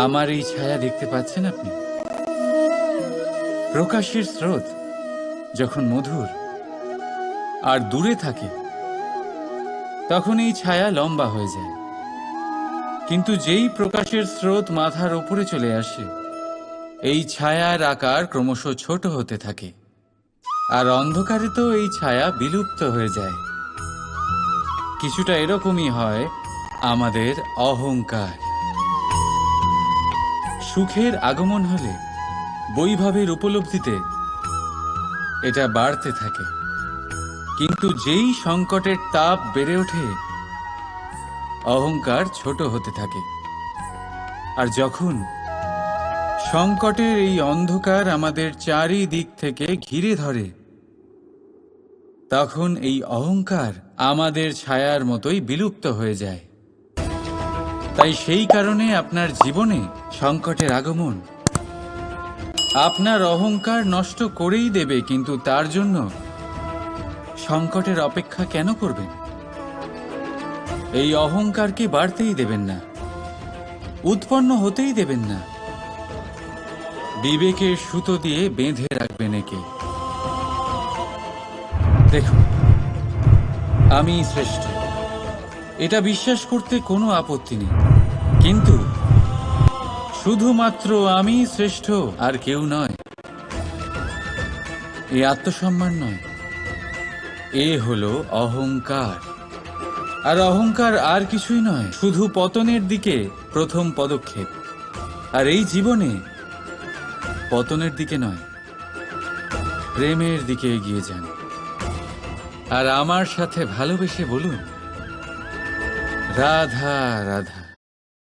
আমার এই ছায়া দেখতে পাচ্ছেন আপনি? প্রকাশের স্রোত যখন মধুর আর দূরে থাকে তখন এই ছায়া লম্বা হয়ে যায়, কিন্তু যেই প্রকাশের স্রোত মাথার উপরে চলে আসে এই ছায়ার আকার ক্রমশ ছোট হতে থাকে, আর অন্ধকারে তো এই ছায়া বিলুপ্ত হয়ে যায়। কিছুটা এরকমই হয় আমাদের অহংকার। সুখের আগমন হলে, বৈভবের উপলব্ধিতে এটা বাড়তে থাকে, কিন্তু যেই সংকটের তাপ বেড়ে ওঠে অহংকার ছোট হতে থাকে। আর যখন সংকটের এই অন্ধকার আমাদের চারিদিক থেকে ঘিরে ধরে তখন এই অহংকার আমাদের ছায়ার মতোই বিলুপ্ত হয়ে যায়। তাই সেই কারণে আপনার জীবনে সংকটের আগমন আপনার অহংকার নষ্ট করেই দেবে, কিন্তু তার জন্য সংকটের অপেক্ষা কেন করবেন? এই অহংকারকে বাড়তেই দেবেন না, উৎপন্ন হতেই দেবেন না। বিবেকের সুতো দিয়ে বেঁধে রাখবেন একে। দেখুন, আমি শ্রেষ্ঠ, এটা বিশ্বাস করতে কোনো আপত্তি নেই, কিন্তু শুধুমাত্র আমি শ্রেষ্ঠ, আর কেউ নয়। এ আত্মসম্মান নয়, এ হলো অহংকার। আর অহংকার আর কিছুই নয়, শুধু পতনের দিকে প্রথম পদক্ষেপ। আর এই জীবনে পতনের দিকে নয়, প্রেমের দিকে এগিয়ে যান। আর আমার সাথে ভালোবেসে বলুন, রাধা রাধা।